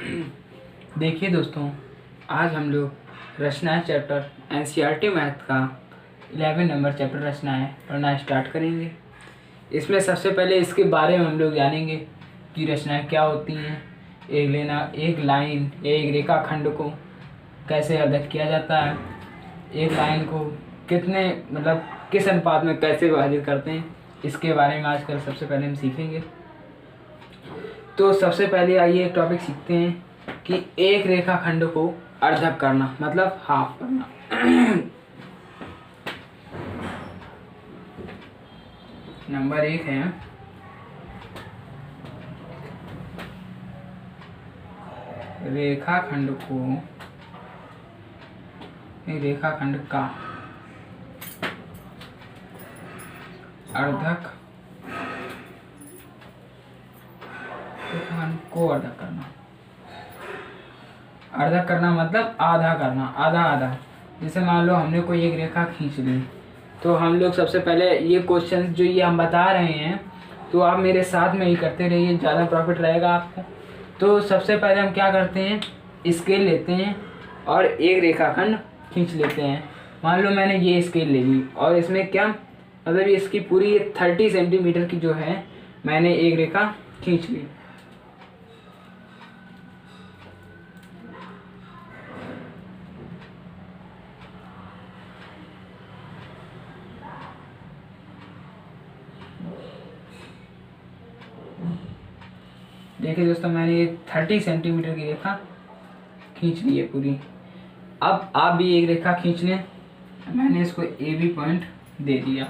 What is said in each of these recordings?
देखिए दोस्तों, आज हम लोग रचनाएं चैप्टर एनसीईआरटी मैथ का 11 नंबर चैप्टर रचनाएं पढ़ना स्टार्ट करेंगे। इसमें सबसे पहले इसके बारे में हम लोग जानेंगे कि रचनाएं क्या होती हैं, एक लाइन या एक रेखाखंड को कैसे अध्ययन किया जाता है, एक लाइन को कितने किस अनुपात में कैसे विभाजित करते हैं, इसके बारे में आजकल सबसे पहले हम सीखेंगे। तो सबसे पहले आइए एक टॉपिक सीखते हैं कि एक रेखाखंड को अर्धक करना मतलब हाफ करना। नंबर 1 है रेखाखंड का अर्धक अर्धक करना मतलब आधा करना, आधा। जैसे मान लो हमने कोई एक रेखा खींच ली, तो हम लोग सबसे पहले ये क्वेश्चन जो ये हम बता रहे हैं तो आप मेरे साथ में ही करते रहिए, ज़्यादा प्रॉफिट रहेगा आपको। तो सबसे पहले हम क्या करते हैं, स्केल लेते हैं और एक रेखाखंड खींच लेते हैं। मान लो मैंने ये स्केल ले ली और इसमें क्या इसकी पूरी 30 सेंटीमीटर की जो है मैंने एक रेखा खींच ली। देखिए दोस्तों, मैंने ये 30 सेंटीमीटर की रेखा खींच ली है पूरी। अब आप भी एक रेखा खींच लें। मैंने इसको ए बी पॉइंट दे दिया।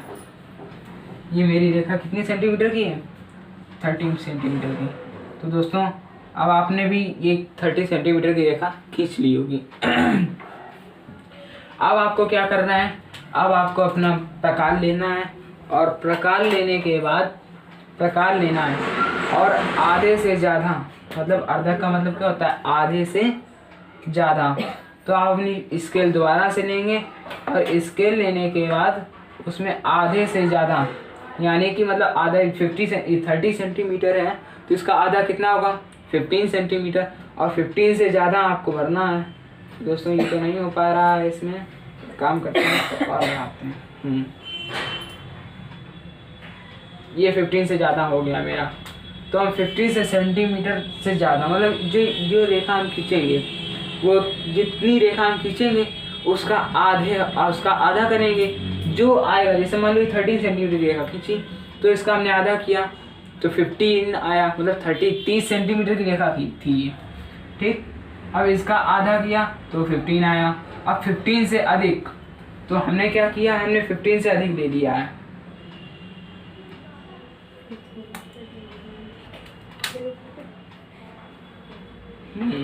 ये मेरी रेखा कितनी सेंटीमीटर की है, 30 सेंटीमीटर की। तो दोस्तों अब आपने भी ये 30 सेंटीमीटर की रेखा खींच ली होगी। अब आपको क्या करना है, अब आपको अपना प्रकार लेना है और प्रकार लेने के बाद प्रकार लेना है और आधे से ज़्यादा अर्धक का मतलब क्या होता है, आधे से ज़्यादा। तो आप अपनी स्केल दोबारा से लेंगे और स्केल लेने के बाद उसमें आधे से ज़्यादा यानी कि आधा 30 सेंटीमीटर है तो इसका आधा कितना होगा, 15 सेंटीमीटर। और 15 से ज़्यादा आपको भरना है। दोस्तों ये तो नहीं हो पा रहा है, इसमें काम करते हैं और बनाते हैं। ये 15 से ज़्यादा हो गया मेरा। तो हम 50 से सेंटीमीटर से ज़्यादा जो रेखा हम खींचेंगे, वो जितनी रेखा हम खींचेंगे उसका आधा करेंगे जो आएगा। जैसे मान लो 30 सेंटीमीटर की रेखा खींची तो इसका हमने आधा किया तो 15 आया, 30 सेंटीमीटर की रेखा थी ये, ठीक। अब इसका आधा किया तो 15 आया। अब 15 से अधिक, तो हमने क्या किया, हमने 15 से अधिक ले लिया है।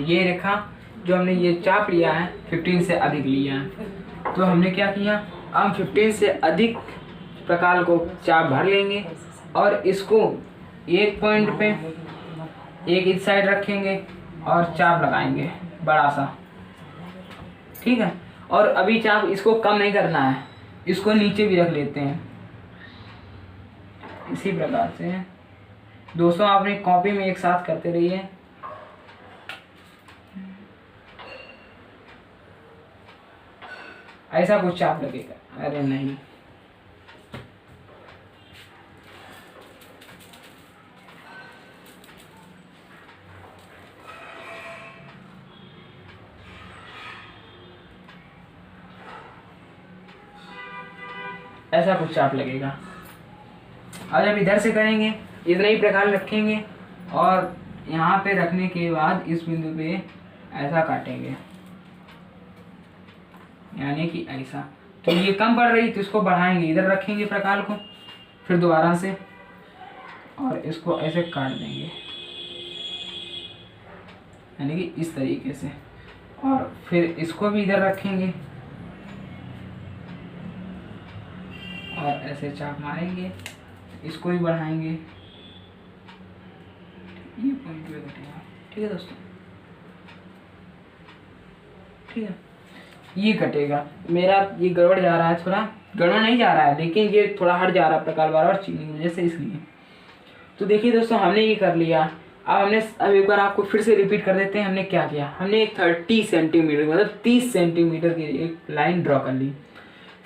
ये रेखा जो हमने ये चाप लिया है 15 से अधिक लिया है। तो हमने क्या किया, हम 15 से अधिक प्रकार को चाप भर लेंगे और इसको एक पॉइंट पे एक इस साइड रखेंगे और चाप लगाएंगे बड़ा सा, ठीक है। और अभी चाप इसको कम नहीं करना है, इसको नीचे भी रख लेते हैं इसी प्रकार से। दोस्तों आप अपनी कॉपी में एक साथ करते रहिए। ऐसा कुछ चाप लगेगा, अरे नहीं, ऐसा कुछ चाप लगेगा। और जब इधर से करेंगे इतना ही प्रकार रखेंगे और यहाँ पे रखने के बाद इस बिंदु पे ऐसा काटेंगे यानी कि ऐसा। तो ये कम पड़ रही तो इसको बढ़ाएंगे, इधर रखेंगे प्रकार को, फिर दोबारा से और इसको ऐसे काट देंगे यानी कि इस तरीके से। और फिर इसको भी इधर रखेंगे और ऐसे चाप मारेंगे, इसको भी बढ़ाएंगे, ये पॉइंट पे कटेगा, ठीक है दोस्तों, ठीक है। ये कटेगा मेरा, ये गड़बड़ जा रहा है, थोड़ा गड़बड़ नहीं जा रहा है लेकिन ये थोड़ा हट जा रहा है प्रकार बार बार चीनी की वजह से, इसलिए। तो देखिए दोस्तों हमने ये कर लिया। अब एक बार आपको फिर से रिपीट कर देते हैं हमने क्या किया। हमने एक 30 सेंटीमीटर मतलब 30 सेंटीमीटर की एक लाइन ड्रॉ कर ली।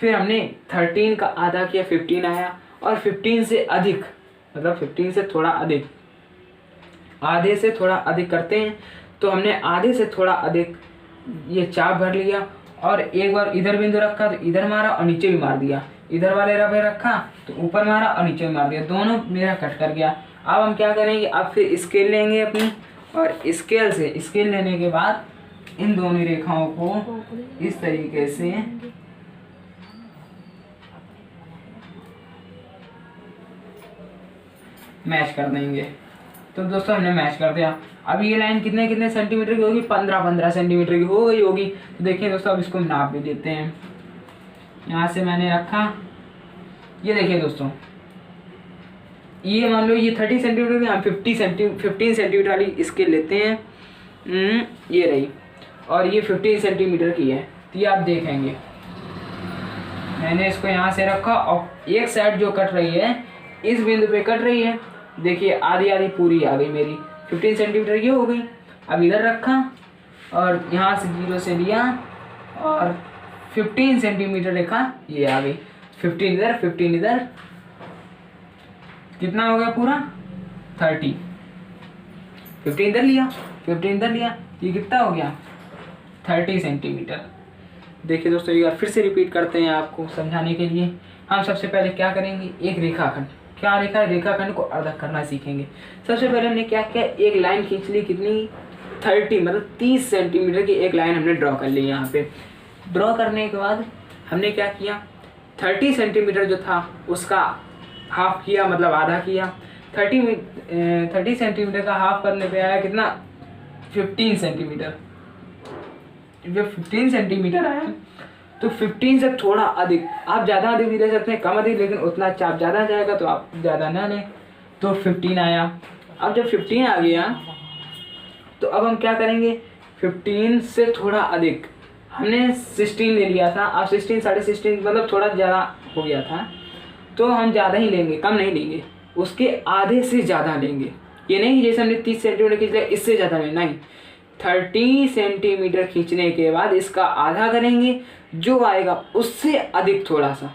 फिर हमने 13 का आधा किया, 15 आया, और 15 से अधिक मतलब 15 से थोड़ा अधिक, आधे से थोड़ा अधिक करते हैं, तो हमने आधे से थोड़ा अधिक ये चाप भर लिया, और एक बार इधर बिंदु रखा तो इधर मारा और नीचे भी मार दिया, इधर वाले रबे रखा तो ऊपर मारा और नीचे भी मार दिया, दोनों मेरा कट कर गया। अब हम क्या करेंगे, अब फिर स्केल लेंगे अपनी, और स्केल लेने के बाद इन दोनों रेखाओं को इस तरीके से मैच कर देंगे। तो दोस्तों हमने मैच कर दिया। अब ये लाइन कितने कितने सेंटीमीटर की होगी, 15-15 सेंटीमीटर की हो गई होगी। तो देखिए दोस्तों, अब इसको नाप भी देते हैं। यहाँ से मैंने रखा, ये देखिए दोस्तों, ये मान लो ये 30 सेंटीमीटर की, हम 15 सेंटीमीटर वाली स्केल लेते हैं। ये रही, और ये 15 सेंटीमीटर की है। तो ये आप देखेंगे मैंने इसको यहाँ से रखा, और एक साइड जो कट रही है इस बिंदु पे कट रही है, देखिए आधी आधी पूरी आ गई मेरी, 15 सेंटीमीटर की हो गई। अब इधर रखा और यहाँ से 0 से लिया और 15 सेंटीमीटर रेखा ये आ गई, 15 इधर 15 इधर, कितना हो गया पूरा 30, 15 इधर लिया 15 इधर लिया, ये कितना हो गया 30 सेंटीमीटर। देखिए दोस्तों, एक बार फिर से रिपीट करते हैं आपको समझाने के लिए। हम सबसे पहले क्या करेंगे, एक रेखाखंड, क्या रेखाखंड को अर्धक करना सीखेंगे। सबसे पहले हमने क्या किया, एक लाइन खींच ली, कितनी 30 मतलब 30 सेंटीमीटर की एक लाइन हमने ड्रॉ कर ली। यहाँ पे ड्रॉ करने के बाद हमने क्या किया, 30 सेंटीमीटर जो था उसका हाफ किया, मतलब आधा किया। 30 सेंटीमीटर का हाफ करने पे आया कितना 15 सेंटीमीटर। जब 15 सेंटीमीटर आया तो 15 से थोड़ा अधिक, आप ज़्यादा अधिक भी ले सकते हैं, कम अधिक, लेकिन उतना चाप ज़्यादा जाएगा तो आप ज़्यादा ना लें। तो 15 आया। अब जब 15 आ गया तो अब हम क्या करेंगे, 15 से थोड़ा अधिक हमने 16 ले लिया था। अब 16 16.5 मतलब थोड़ा ज़्यादा हो गया था, तो हम ज़्यादा ही लेंगे, कम नहीं लेंगे, उसके आधे से ज़्यादा लेंगे। ये नहीं कि जैसे हमने 30 सेंटीमीटर खींच लिया इससे ज़्यादा नहीं, 30 सेंटीमीटर खींचने के बाद इसका आधा करेंगे, जो आएगा उससे अधिक थोड़ा सा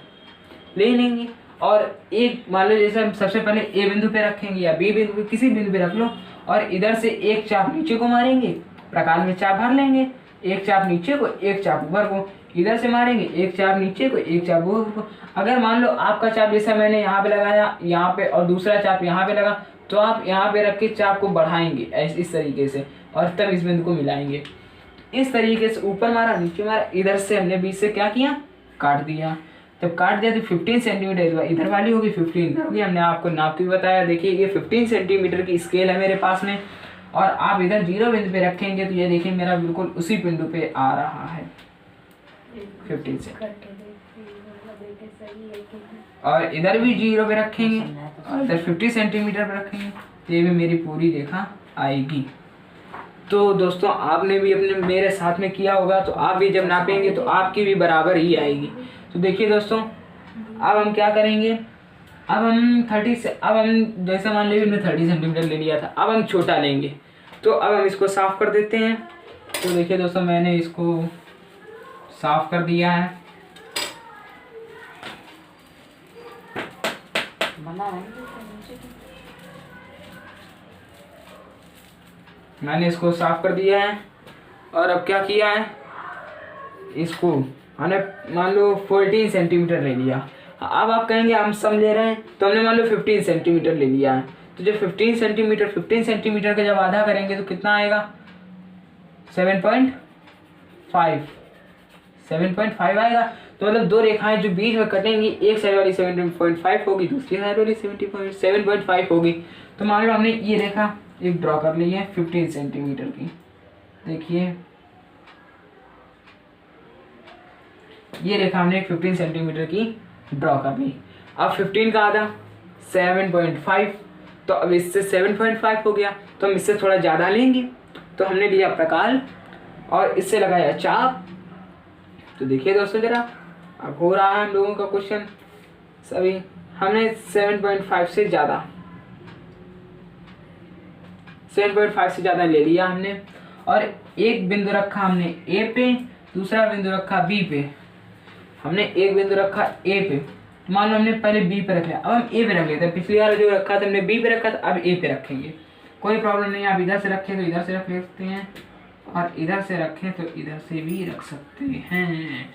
ले लेंगे। और एक मान लो जैसे हम सबसे पहले ए बिंदु पे रखेंगे या बी बिंदु पे, किसी बिंदु पे रख लो, और इधर से एक चाप नीचे को मारेंगे, प्रकार में चाप भर लेंगे, एक चाप नीचे को एक चाप ऊपर को, इधर से मारेंगे एक चाप नीचे को एक चाप ऊपर को। अगर मान लो आपका चाप जैसा मैंने यहाँ पे लगाया यहाँ पे और दूसरा चाप यहाँ पे लगा, तो आप यहाँ पे रख के चाप को बढ़ाएंगे इस तरीके से, और तब इस बिंदु को मिलाएंगे। इस तरीके से ऊपर मारा नीचे मारा, इधर से हमने बीच से क्या किया, काट दिया। जब काट दिया तो 15 सेंटीमीटर इधर वाली होगी, 15 इधर होगी। हमने आपको नाप के भी बताया, देखिए ये 15 सेंटीमीटर की स्केल है मेरे पास में, और आप इधर 0 बिंदु पे रखेंगे तो ये देखिए मेरा बिल्कुल उसी बिंदु पे आ रहा है 15 से। और इधर भी 0 पे रखेंगे और इधर 50 सेंटीमीटर पे रखेंगे, तो ये भी मेरी पूरी रेखा आएगी। तो दोस्तों आपने भी अपने मेरे साथ में किया होगा, तो आप भी जब नापेंगे तो आपकी भी बराबर ही आएगी। तो देखिए दोस्तों, अब हम क्या करेंगे, अब हम जैसे मान लीजिए हमने 30 सेंटीमीटर ले लिया था, अब हम छोटा लेंगे। तो अब हम इसको साफ कर देते हैं। तो देखिए दोस्तों, मैंने इसको साफ कर दिया है। मैंने इसको साफ कर दिया है, और अब क्या किया है, इसको हमने मान लो 14 सेंटीमीटर ले लिया। अब आप कहेंगे हम सम ले रहे हैं, तो हमने मान लो 15 सेंटीमीटर ले लिया है। तो जब 15 सेंटीमीटर का जब आधा करेंगे तो कितना आएगा 7.5 आएगा। तो मतलब दो रेखाएं जो बीच में कटेंगी, एक साइड वाली 7.5 होगी, दूसरी साइड वाली 7.5 होगी। तो मान लो हमने ये रेखा एक ड्रॉ कर ली है 15 सेंटीमीटर की, देखिए ये रेखा हमने 15 सेंटीमीटर की ड्रॉ कर ली। अब 15 का आधा 7.5, तो अब इससे 7.5 हो गया, तो हम इससे थोड़ा ज़्यादा लेंगे। तो हमने लिया प्रकार और इससे लगाया चाप। तो देखिए दोस्तों जरा, अब हो रहा है हम लोगों का क्वेश्चन सभी, हमने 7.5 से ज़्यादा 7.5 से ज़्यादा ले लिया हमने। और एक बिंदु रखा हमने ए पे, दूसरा बिंदु रखा बी पे। हमने एक बिंदु रखा ए पे, मान लो हमने पहले बी पे रख लिया, अब हम ए पे रख लेते हैं। पिछली बार जो रखा था हमने बी पे रखा था, अब ए पे रखेंगे, कोई प्रॉब्लम नहीं है। आप इधर से रखें तो इधर से रख सकते हैं, और इधर से रखें तो इधर से भी रख सकते हैं।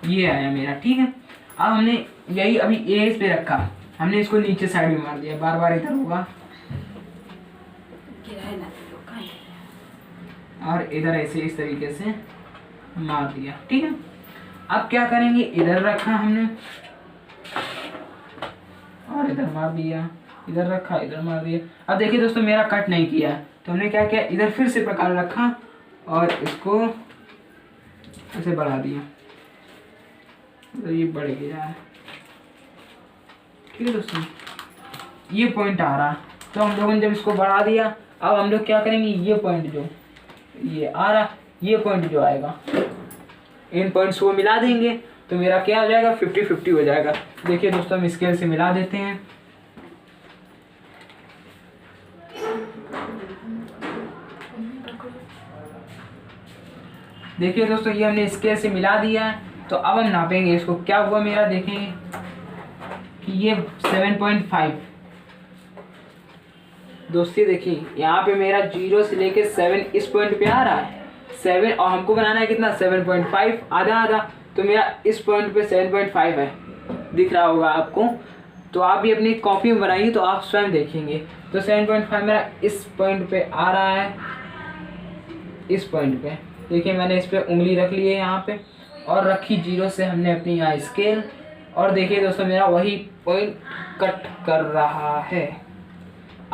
ये आया मेरा, ठीक है। अब हमने यही अभी ए इस पे रखा, हमने इसको नीचे साइड में मार दिया, बार बार इधर होगा और इधर ऐसे इस तरीके से मार दिया, ठीक है। अब क्या करेंगे, इधर रखा हमने और इधर मार दिया, इधर रखा इधर मार दिया। अब देखिए दोस्तों मेरा कट नहीं किया, तो हमने क्या किया, इधर फिर से प्रकार रखा और इसको ऐसे बढ़ा दिया, तो ये बढ़ गया, ठीक है दोस्तों। ये पॉइंट आ रहा, तो हम लोगों ने जब इसको बढ़ा दिया, अब हम लोग क्या करेंगे, ये पॉइंट जो ये आ रहा, ये पॉइंट जो आएगा, इन पॉइंट्स को मिला देंगे, तो मेरा क्या हो जाएगा, 50-50 हो जाएगा। देखिए दोस्तों हम स्केल से मिला देते हैं। देखिए दोस्तों ये हमने स्केल से मिला दिया है, तो अब हम नापेंगे इसको, क्या हुआ मेरा, देखेंगे कि ये 7.5। दोस्तों देखिए यहाँ पे मेरा 0 से लेके 7 इस पॉइंट पे आ रहा है, 7, और हमको बनाना है कितना, 7.5, आधा आधा, तो मेरा इस पॉइंट पे 7.5 है, दिख रहा होगा आपको। तो आप भी अपनी कॉपी में बनाइए तो आप स्वयं देखेंगे। तो 7.5 मेरा इस पॉइंट पे आ रहा है, इस पॉइंट पे देखिए मैंने इस पे उंगली रख ली है यहाँ पे, और रखी 0 से हमने अपनी यहाँ स्केल, और देखिए दोस्तों मेरा वही पॉइंट कट कर रहा है,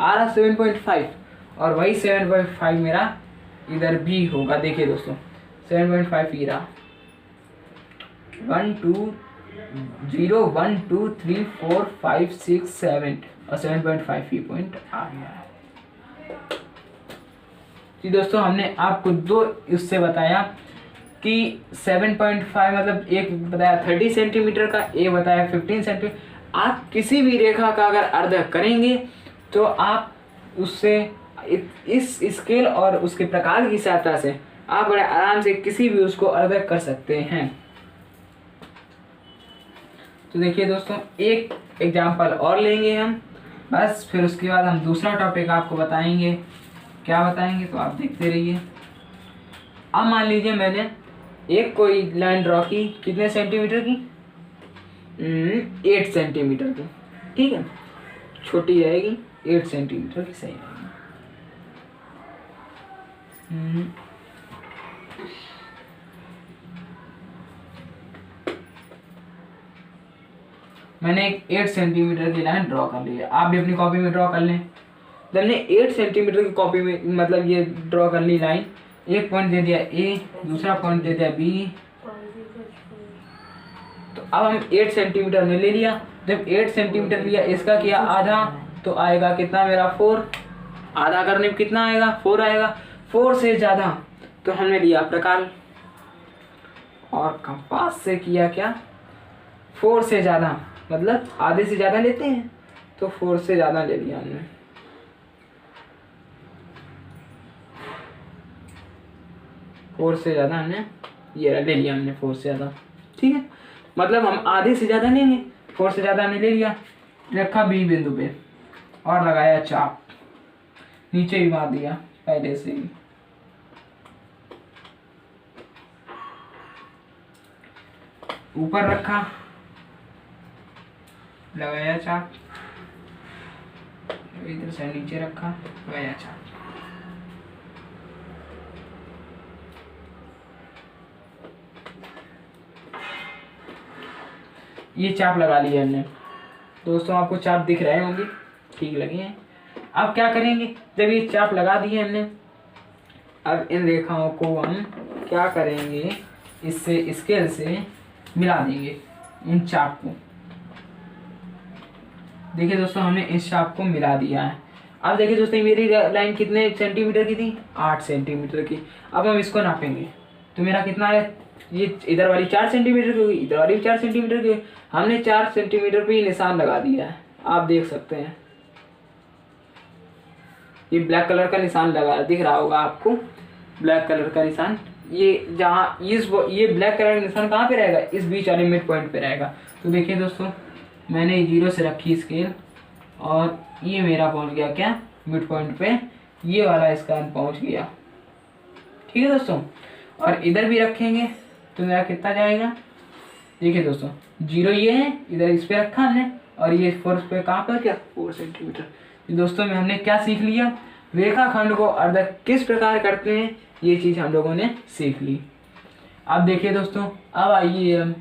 आ रहा 7.5, और वही 7.5 मेरा इधर भी होगा। देखिए दोस्तों 7.5 ही रहा, 1 2 0 1 2 3 4 5 6 7 और 7.5 ही पॉइंट आ गया है। जी दोस्तों हमने आपको दो इससे बताया कि 7.5 मतलब एक बताया 30 सेंटीमीटर का, एक बताया 15 सेंटीमीटर। आप किसी भी रेखा का अगर अर्ध करेंगे तो आप उससे इस स्केल और उसके प्रकार की सहायता से आप बड़े आराम से किसी भी उसको अर्ध कर सकते हैं। तो देखिए दोस्तों एक एग्जाम्पल और लेंगे हम, बस फिर उसके बाद हम दूसरा टॉपिक आपको बताएंगे। क्या बताएंगे तो आप देखते रहिए। अब मान लीजिए मैंने एक कोई लाइन ड्रॉ की, कितने सेंटीमीटर की, 8 सेंटीमीटर की, ठीक है, छोटी रहेगी, 8 सेंटीमीटर की सही रहेगी। मैंने एक 8 सेंटीमीटर की लाइन ड्रॉ कर ली है, आप भी अपनी कॉपी में ड्रॉ कर लें। जब मैंने 8 सेंटीमीटर की कॉपी में मतलब ये ड्रॉ कर ली लाइन, एक पॉइंट दे दिया ए, दूसरा पॉइंट दे दिया बी, तो अब हम 8 सेंटीमीटर ने ले लिया। जब 8 सेंटीमीटर लिया, इसका किया आधा, तो आएगा कितना मेरा 4, आधा करने में कितना आएगा 4 आएगा। 4 से ज़्यादा तो हमने लिया प्रकार, और कंपास से किया क्या, 4 से ज़्यादा मतलब आधे से ज़्यादा लेते हैं, तो 4 से ज़्यादा ले लिया हमने। फोर से ज़्यादा हमने ये ले लिया, हमने 4 से ज़्यादा, ठीक है, मतलब हम आधे से ज़्यादा लेंगे, 4 से ज़्यादा हमने ले लिया, रखा बी बिंदु पे और लगाया चाप, नीचे भी मार दिया पहले से ही। ऊपर रखा, लगाया चाप, इधर से नीचे रखा, लगाया चाप। ये चाप लगा लिया हमने। दोस्तों आपको चाप दिख रहे होंगे, ठीक लगे हैं। अब क्या करेंगे, जब ये चाप लगा दिए हमने, अब इन रेखाओं को हम क्या करेंगे, इससे स्केल से मिला देंगे इन चाप को। देखिए दोस्तों हमने इस चाप को मिला दिया है। अब देखिए दोस्तों मेरी लाइन कितने सेंटीमीटर की थी, 8 सेंटीमीटर की। अब हम इसको नापेंगे, तो मेरा कितना है, ये इधर वाली 4 सेंटीमीटर की हुई, इधर वाली 4 सेंटीमीटर की। हमने 4 सेंटीमीटर पे ही निशान लगा दिया है, आप देख सकते हैं। ये ब्लैक कलर का निशान लगा दिख रहा होगा आपको, ब्लैक कलर का निशान, ये जहाँ ये ब्लैक कलर का निशान कहाँ पे रहेगा, इस बीच वाले मिड पॉइंट पे रहेगा। तो देखिए दोस्तों, मैंने 0 से रखी स्केल और ये मेरा पहुँच गया क्या, मिड पॉइंट पे, ये वाला इसका पहुँच गया। ठीक है दोस्तों, और इधर भी रखेंगे तो मेरा कितना जाएगा, देखिए दोस्तों 0 ये है, इधर इस पे रखा हमने, और ये 4 पे कहाँ पर क्या 4 सेंटीमीटर। तो दोस्तों में हमने क्या सीख लिया, रेखाखंड को अर्धक किस प्रकार करते हैं, ये चीज़ हम लोगों ने सीख ली। अब देखिए दोस्तों, अब आइए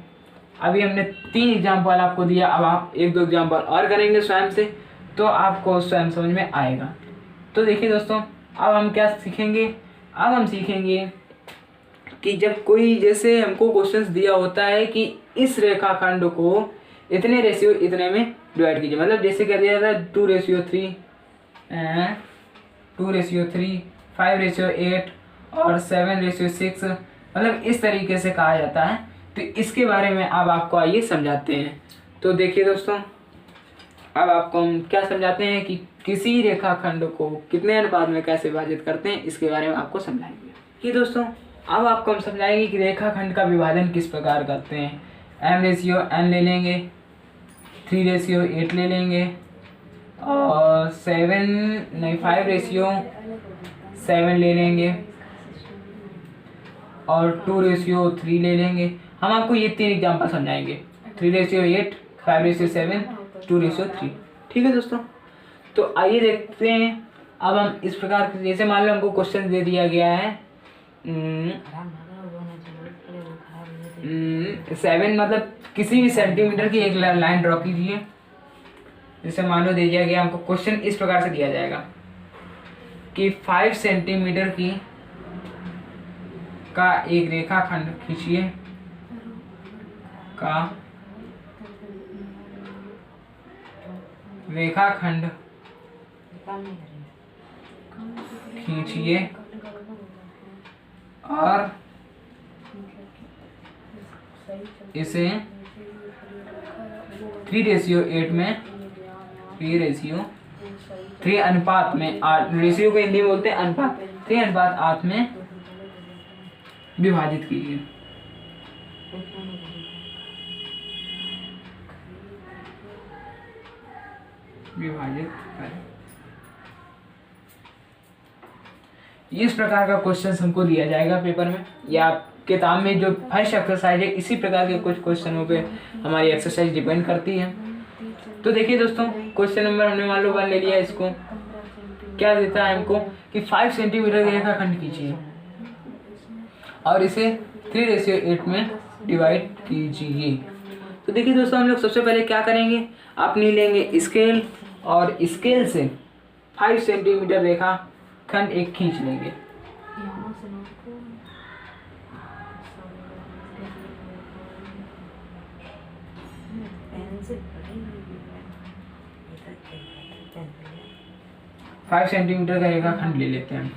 अभी हमने 3 एग्जाम्पल आपको दिया, अब आप 1-2 एग्जाम्पल और करेंगे स्वयं से, तो आपको स्वयं समझ में आएगा। तो देखिए दोस्तों, अब हम क्या सीखेंगे, अब हम सीखेंगे कि जब कोई जैसे हमको क्वेश्चंस दिया होता है कि इस रेखाखंड को इतने रेशियो इतने में डिवाइड कीजिए, मतलब जैसे कह दिया था 2:3, 2:3, 5:8 और 7:6, मतलब इस तरीके से कहा जाता है। तो इसके बारे में अब आपको आइए समझाते हैं। तो देखिए दोस्तों, अब आपको हम क्या समझाते हैं कि किसी रेखाखंड को कितने अनुपात में कैसे विभाजित करते हैं, इसके बारे में आपको समझाएंगे। कि दोस्तों, अब आपको हम समझाएंगे कि रेखाखंड का विभाजन किस प्रकार करते हैं। m/n ले लेंगे, 3:8 ले लेंगे, और 5:7 ले लेंगे, और 2:3 ले लेंगे। हम आपको ये 3 एग्जाम्पल समझाएंगे, 3:8, 5:7, 2:3। ठीक है दोस्तों, तो आइए देखते हैं। अब हम इस प्रकार, जैसे मान लो हमको क्वेश्चन दे दिया गया है 7, मतलब किसी भी सेंटीमीटर की एक लाइन ड्रॉ कीजिए। जैसे मान लो दे दिया गया हमको, क्वेश्चन इस प्रकार से दिया जाएगा कि 5 सेंटीमीटर की का एक रेखाखंड खींचिए, का रेखाखंड खींचिए और इसे 3:8 में 3 अनुपात में 8, रेशियो को हिंदी में बोलते हैं अनुपात, 3:8 में विभाजित कीजिए। विभाजित करें। इस प्रकार का क्वेश्चन हमको दिया जाएगा पेपर में, या किताब में जो फर्स्ट एक्सरसाइज है, इसी प्रकार के कुछ क्वेश्चनों पे हमारी एक्सरसाइज डिपेंड करती है। तो देखिए दोस्तों, क्वेश्चन नंबर हमने मान लो 1 ले लिया। इसको क्या देता है हमको कि 5 सेंटीमीटर का रेखाखंड खींचिए और इसे 3:8 में डिवाइड कीजिए। तो देखिए दोस्तों, हम लोग सबसे पहले क्या करेंगे, अपनी लेंगे स्केल और स्केल से 5 सेंटीमीटर रेखाखंड एक खींच लेंगे। फाइव सेंटीमीटर का रेखाखंड ले लेते हैं।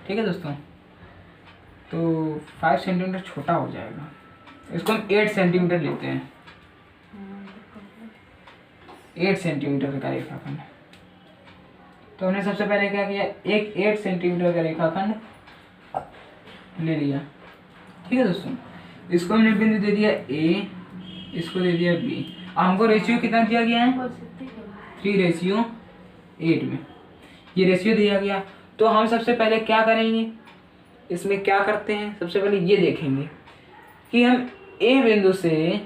ठीक है दोस्तों, तो 5 सेंटीमीटर छोटा हो जाएगा, इसको हम 8 सेंटीमीटर लेते हैं। 8 सेंटीमीटर का रेखाखंड। तो हमने सबसे पहले क्या किया, एक 8 सेंटीमीटर का रेखाखंड ले लिया। ठीक है दोस्तों, इसको हमने बिंदु दे दिया A, इसको दे दिया B। हमको रेशियो कितना दिया गया है, 3:8 में ये रेशियो दिया गया। तो हम सबसे पहले क्या करेंगे, इसमें क्या करते हैं, सबसे पहले ये देखेंगे कि हम A बिंदु से,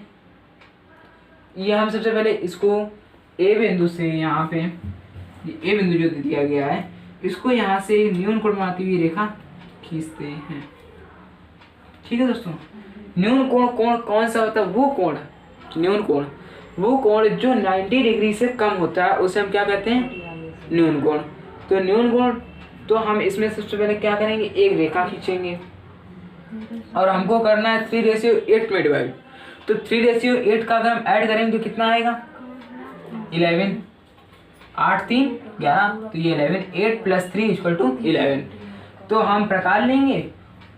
ये हम सबसे पहले इसको A बिंदु से यहाँ पे, ये A बिंदु जो दिया गया है, इसको यहाँ से न्यून कोण बनाती हुई रेखा खींचते हैं। ठीक है दोस्तों, न्यून कोण कौन सा होता है, वो कोण, न्यून कोण वो कोण जो 90 डिग्री से कम होता है, उसे हम क्या कहते हैं, न्यून कोण। तो न्यून कोण, तो हम इसमें सबसे पहले क्या करेंगे, एक रेखा खींचेंगे और हमको करना है 3:8 में डिवाइड। तो 3:8 का अगर हम ऐड करेंगे तो कितना आएगा, 11, 8 3 11, तो ये 11, 8 + 3 = 11। तो हम प्रकार लेंगे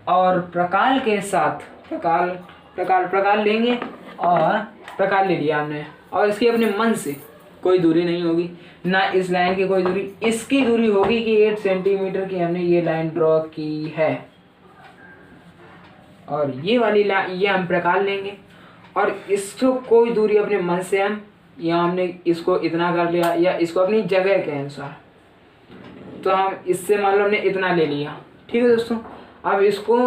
और प्रकार के साथ प्रकार लेंगे, और प्रकार ले लिया हमने, और इसके अपने मन से कोई दूरी नहीं होगी, ना इस लाइन की कोई दूरी, इसकी दूरी होगी कि 8 सेंटीमीटर की हमने ये लाइन ड्रॉ की है। और ये वाली लाइन ये हम प्रकार लेंगे और इसको कोई दूरी अपने मन से हम, या हमने इसको इतना कर लिया या इसको अपनी जगह के अनुसार, तो हम इससे मान लो हमने इतना ले लिया। ठीक है दोस्तों, अब इसको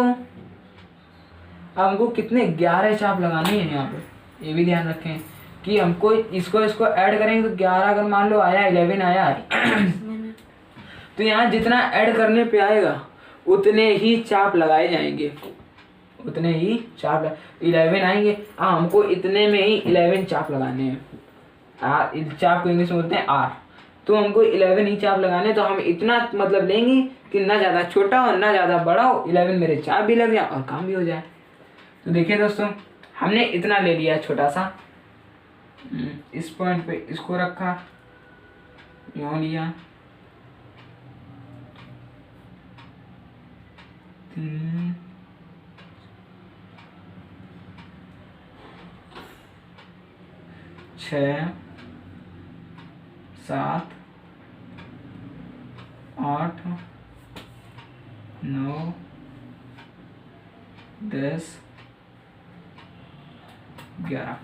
हमको कितने 11 चाप लगाने हैं यहाँ पे, ये भी ध्यान रखें कि हमको इसको ऐड करेंगे तो 11, अगर मान लो आया 11 आया है तो यहाँ जितना ऐड करने पे आएगा उतने ही चाप लगाए जाएंगे, उतने ही चाप 11 आएंगे। हमको इतने में ही 11 चाप लगाने हैं। चाप को इंग्लिश में बोलते हैं आर, तो हमको 11 ही चाप लगाने, तो हम इतना मतलब लेंगे कि ना ज़्यादा छोटा हो ना ज़्यादा बड़ा हो, 11 मेरे चाप भी लग जाए और काम भी हो जाए। तो देखिए दोस्तों, हमने इतना ले लिया छोटा सा, इस पॉइंट पे इसको रखा, यूँ लिया, 3 6 7 8 9 10 11।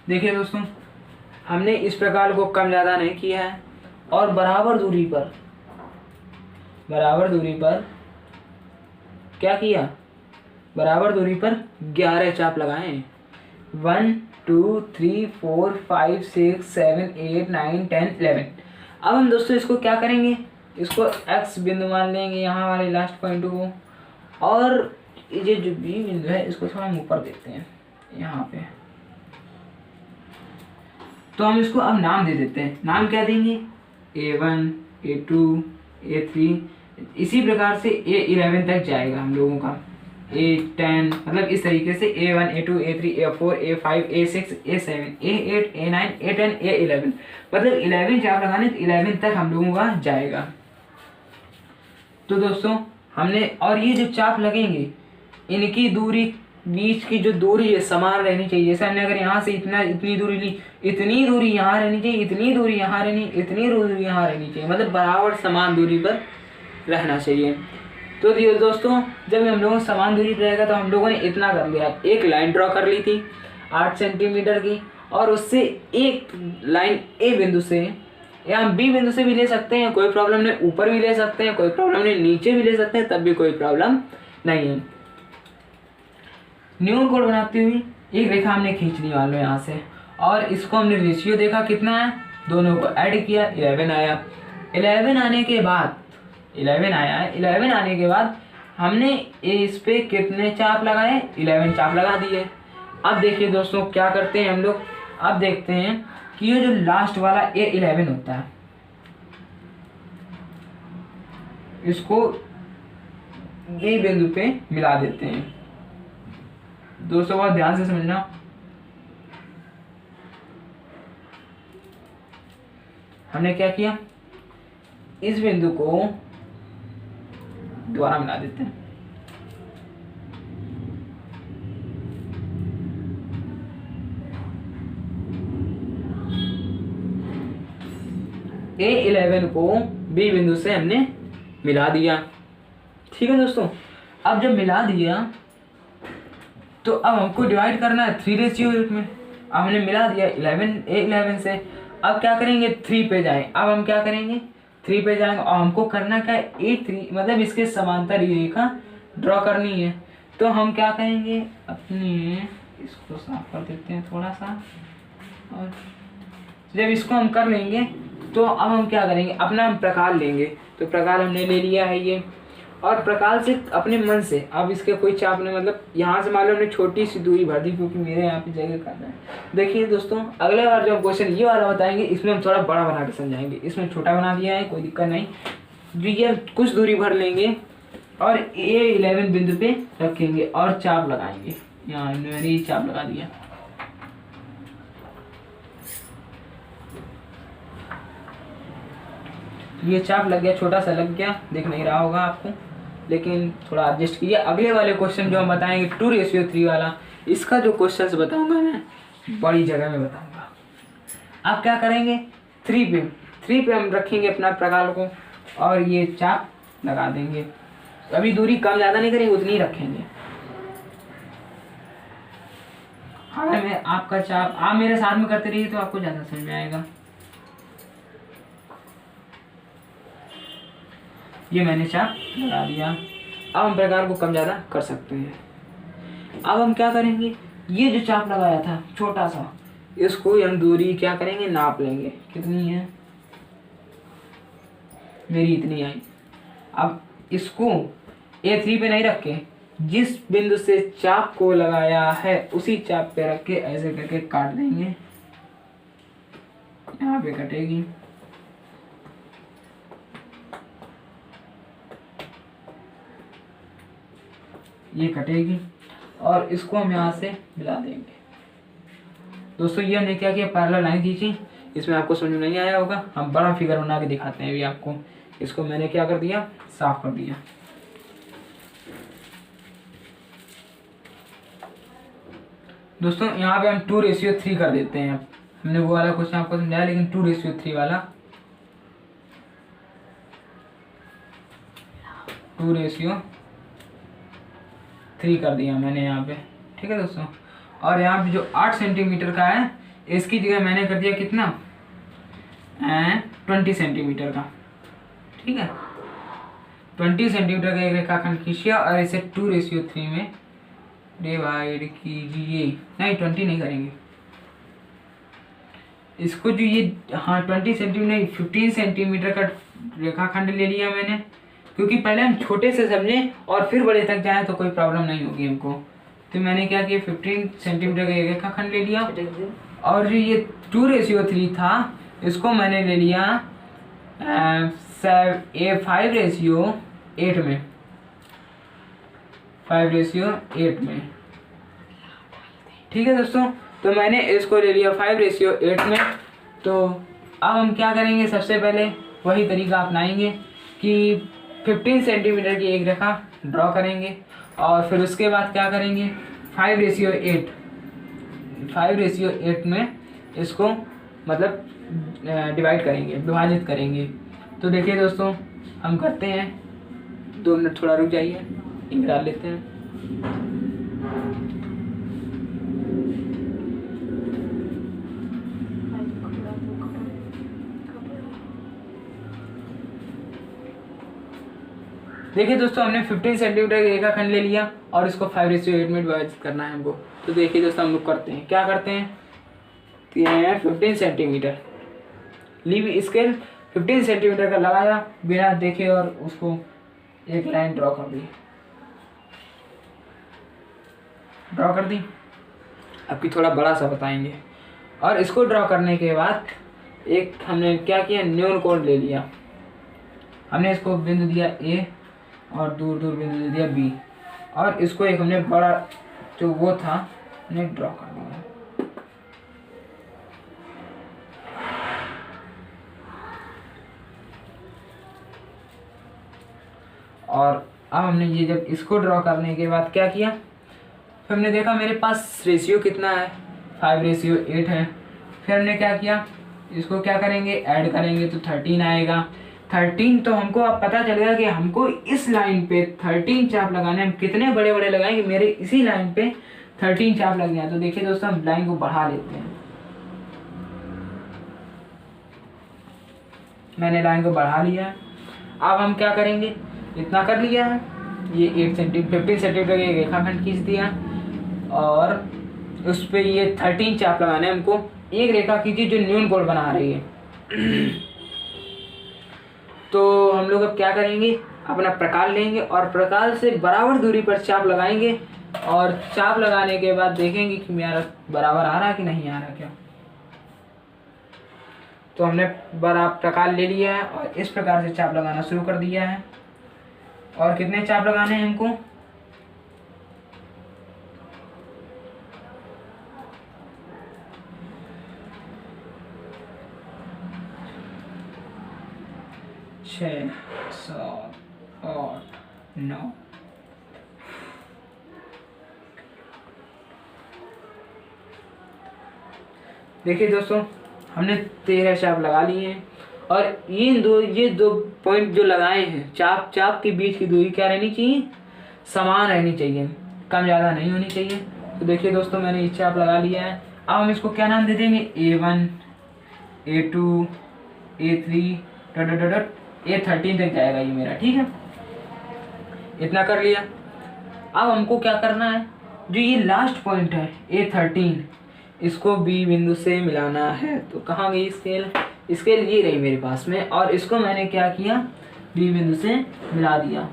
देखिए दोस्तों, हमने इस प्रकार को कम ज़्यादा नहीं किया है और बराबर दूरी पर क्या किया, बराबर दूरी पर 11 चाप लगाए। 1 2 3 4 5 6 7 8 9 10 11। अब हम दोस्तों इसको क्या करेंगे, इसको x बिंदु मान लेंगे यहाँ वाले लास्ट पॉइंट को, और ये जो b बिंदु है इसको थोड़ा हम ऊपर देते हैं यहाँ पे। तो हम इसको अब नाम दे देते हैं, नाम क्या देंगे, A1 A2 A3, इसी प्रकार से A11 तक जाएगा हम लोगों का, A10, मतलब इस तरीके से A1 A2 A3 A4 A5 A6 A7 A8 A9 A10 A11, मतलब 11 चाप लगाने तो 11 तक हम लोगों का जाएगा। तो दोस्तों हमने, और ये जो चाप लगेंगे इनकी दूरी, बीच की जो दूरी है समान रहनी चाहिए। जैसे हमने अगर यहाँ से इतनी दूरी ली, इतनी दूरी यहाँ रहनी चाहिए, इतनी दूरी यहाँ रहनी, इतनी दूरी यहाँ रहनी चाहिए, मतलब बराबर समान दूरी पर रहना चाहिए। तो दोस्तों जब हम लोगों समान दूरी पर रहेगा तो हम लोगों ने इतना कर लिया, एक लाइन ड्रॉ कर ली थी 8 सेंटीमीटर की, और उससे एक लाइन ए बिंदु से, या हम बी बिंदु से भी ले सकते हैं, कोई प्रॉब्लम नहीं, ऊपर भी ले सकते हैं कोई प्रॉब्लम नहीं, नीचे भी ले सकते हैं तब भी कोई प्रॉब्लम नहीं है। न्यून कोड बनाते हुए एक रेखा हमने खींच ली मान लो यहाँ से, और इसको हमने रेशियो देखा कितना है, दोनों को ऐड किया 11 आया। 11 आने के बाद 11 आया है, 11 आने के बाद हमने इस पे कितने चाप लगाए, 11 चाप लगा दिए। अब देखिए दोस्तों क्या करते हैं हम लोग, अब देखते हैं कि ये जो लास्ट वाला A11 होता है इसको B बिंदु पे मिला देते हैं। दोस्तों बहुत ध्यान से समझना, हमने क्या किया, इस बिंदु को दोबारा मिला देते हैं। A11 को B बिंदु से हमने मिला दिया। ठीक है दोस्तों, अब जब मिला दिया तो अब हमको डिवाइड करना है 3:8 में। अब हमने मिला दिया 11 से, अब क्या करेंगे 3 पे जाएं। अब हम क्या करेंगे 3 पे जाएंगे और हमको करना क्या है A3, मतलब इसके समांतर ये रेखा ड्रॉ करनी है। तो हम क्या करेंगे, अपने इसको साफ कर देते हैं थोड़ा सा, और जब इसको हम कर लेंगे तो अब हम क्या करेंगे, अपना हम प्रकार लेंगे। तो प्रकार हमने ले लिया है ये, और प्रकार से अपने मन से अब इसके कोई चाप नहीं, मतलब यहाँ से मान लो हमने छोटी सी दूरी भर दी क्योंकि मेरे यहाँ पे जगह कम है। देखिए दोस्तों अगले बार जो हम क्वेश्चन ये वाला बताएंगे इसमें हम थोड़ा बड़ा बना के समझाएंगे, इसमें छोटा बना दिया है कोई दिक्कत नहीं। जो ये कुछ दूरी भर लेंगे और A11 बिंदु पे रखेंगे और चाप लगाएंगे। यहाँ मैंने ही चाप लगा दिया। ये चाप लग गया, छोटा सा लग गया, देख नहीं रहा होगा आपको, लेकिन थोड़ा एडजस्ट कीजिए। अगले वाले क्वेश्चन जो हम बताएंगे 2:3 वाला, इसका जो क्वेश्चन बताऊंगा मैं बड़ी जगह में बताऊंगा। आप क्या करेंगे, 3 पे हम रखेंगे अपना प्रकार को और ये चाप लगा देंगे। अभी दूरी कम ज़्यादा नहीं करेंगे, उतनी ही रखेंगे। अगर मैं आपका चाप आप मेरे साथ में करते रहिए तो आपको ज़्यादा समझ में आएगा। ये मैंने चाप लगा दिया। अब हम प्रकार को कम ज़्यादा कर सकते हैं। अब हम क्या करेंगे, ये जो चाप लगाया था छोटा सा, इसको हम दूरी क्या करेंगे, नाप लेंगे। कितनी है, मेरी इतनी आई। अब इसको A3 पे नहीं रख के जिस बिंदु से चाप को लगाया है उसी चाप पे रख के ऐसे करके काट देंगे। यहाँ पे कटेगी, ये कटेगी और इसको हम यहाँ से मिला देंगे। दोस्तों ये हमने क्या किया, पैरेलल लाइन खींची। इसमें आपको समझ में नहीं आया होगा, हम बड़ा फिगर बना के दिखाते हैं अभी आपको। इसको मैंने क्या कर दिया, साफ कर दिया। दोस्तों यहाँ पे हम 2:3 कर देते हैं। हमने वो वाला क्वेश्चन आपको समझाया, लेकिन 2:3 वाला 2:3 कर दिया मैंने यहाँ पे। ठीक है दोस्तों, और यहाँ पे जो 8 सेंटीमीटर का है इसकी जगह मैंने कर दिया कितना, 20 सेंटीमीटर का। ठीक है, 20 सेंटीमीटर का एक रेखाखंड खींचिए और इसे 2:3 में डिवाइड कीजिए। नहीं 20 नहीं करेंगे इसको, जो ये 20 सेंटीमीटर नहीं 15 सेंटीमीटर का रेखाखंड ले लिया मैंने, क्योंकि पहले हम छोटे से समझें और फिर बड़े तक जाएं तो कोई प्रॉब्लम नहीं होगी हमको। तो मैंने क्या किया, 15 सेंटीमीटर का रेखाखंड ले लिया और जो ये 2:3 था इसको मैंने ले लिया 5:8 में, 5:8 में। ठीक है दोस्तों, तो मैंने इसको ले लिया 5:8 में। तो अब हम क्या करेंगे, सबसे पहले वही तरीका अपनाएंगे कि 15 सेंटीमीटर की एक रेखा ड्रॉ करेंगे और फिर उसके बाद क्या करेंगे, 5:8 में इसको मतलब डिवाइड करेंगे, विभाजित करेंगे। तो देखिए दोस्तों हम करते हैं, 2 मिनट थोड़ा रुक जाइए, इंक डाल लेते हैं। देखिए दोस्तों हमने 15 सेंटीमीटर का रेखाखंड ले लिया और इसको 5:8 में विभाजित करना है हमको। तो देखिए दोस्तों हम लोग करते हैं, क्या करते हैं, 15 सेंटीमीटर लीव स्केल 15 सेंटीमीटर का लगाया बिना देखे और उसको एक लाइन ड्रॉ कर दी, ड्रॉ कर दी। अब की थोड़ा बड़ा सा बताएंगे। और इसको ड्रॉ करने के बाद एक हमने क्या किया, न्यून कोण ले लिया। हमने इसको बिंदु दिया A और दूर दूर बिंदु दे दिया B और इसको एक हमने बड़ा जो वो था हमने ड्रॉ कर दिया। और अब हमने ये जब इसको ड्रॉ करने के बाद क्या किया, फिर हमने देखा मेरे पास रेशियो कितना है, 5:8 है। फिर हमने क्या किया, इसको क्या करेंगे, ऐड करेंगे तो 13 आएगा। 13 तो हमको अब पता चलेगा कि हमको इस लाइन पे 13 चाप लगाने, हम कितने बड़े बड़े लगाएंगे, मेरे इसी लाइन पे 13 चाप लग गया। तो देखिए दोस्तों हम लाइन को बढ़ा लेते हैं, मैंने लाइन को बढ़ा लिया है। अब हम क्या करेंगे, इतना कर लिया है, ये 15 सेंटीमीटर का रेखाखंड खींच दिया और उस पर ये 13 चाप लगाने हमको। एक रेखा खींची जो न्यून कोण बना रही है। तो हम लोग अब क्या करेंगे, अपना प्रकार लेंगे और प्रकार से बराबर दूरी पर चाप लगाएंगे और चाप लगाने के बाद देखेंगे कि मेरा बराबर आ रहा कि नहीं आ रहा क्या। तो हमने बराबर प्रकार ले लिया है और इस प्रकार से चाप लगाना शुरू कर दिया है। और कितने चाप लगाने हैं हमको, 6 7 8 9। देखिए दोस्तों, हमने 13 चाप लगा लिए हैं और ये दो पॉइंट जो लगाए हैं, चाप चाप के बीच की दूरी क्या रहनी चाहिए, समान रहनी चाहिए, कम ज़्यादा नहीं होनी चाहिए। तो देखिए दोस्तों, मैंने ये चाप लगा लिया है। अब हम इसको क्या नाम दे देंगे, A1 A2 A3 dot dot dot A13 तक जाएगा ये मेरा, ठीक है। इतना कर लिया। अब हमको क्या करना है, जो ये लास्ट पॉइंट है A13, इसको बी बिंदु से मिलाना है। तो कहाँ गई स्केल, स्केल ये रही मेरे पास में, और इसको मैंने क्या किया, बी बिंदु से मिला दिया।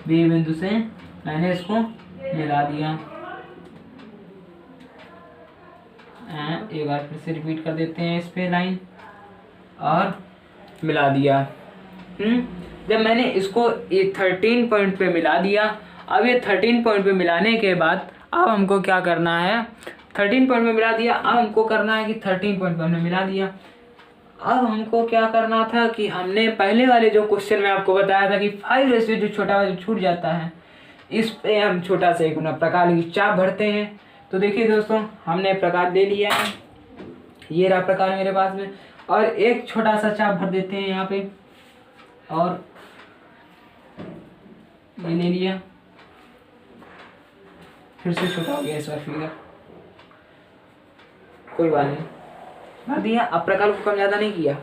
बी बिंदु से मैंने इसको मिला दिया। एक बार फिर से रिपीट कर देते हैं इस पे लाइन, और मिला दिया। जब मैंने इसको ये 13 पॉइंट पे मिला दिया, अब ये 13 पॉइंट पे मिलाने के बाद अब हमको क्या करना है, 13 पॉइंट पे मिला दिया, अब हमको करना है कि 13 पॉइंट पे हमने मिला दिया। अब हमको क्या करना था कि हमने पहले वाले जो क्वेश्चन में आपको बताया था कि 5 रेशियो जो छोटा जो छूट जाता है, इस पे हम छोटा सा एक प्रकार की चाप भरते हैं। तो देखिए दोस्तों, हमने प्रकार ले लिया है, ये रहा प्रकार मेरे पास में, और एक छोटा सा चाप भर देते हैं यहाँ पे, और ये ले लिया, फिर से छोटा हो गया इस बार फिगर, कोई बात नहीं, भर दिया। अब प्रकार को कम ज़्यादा नहीं किया,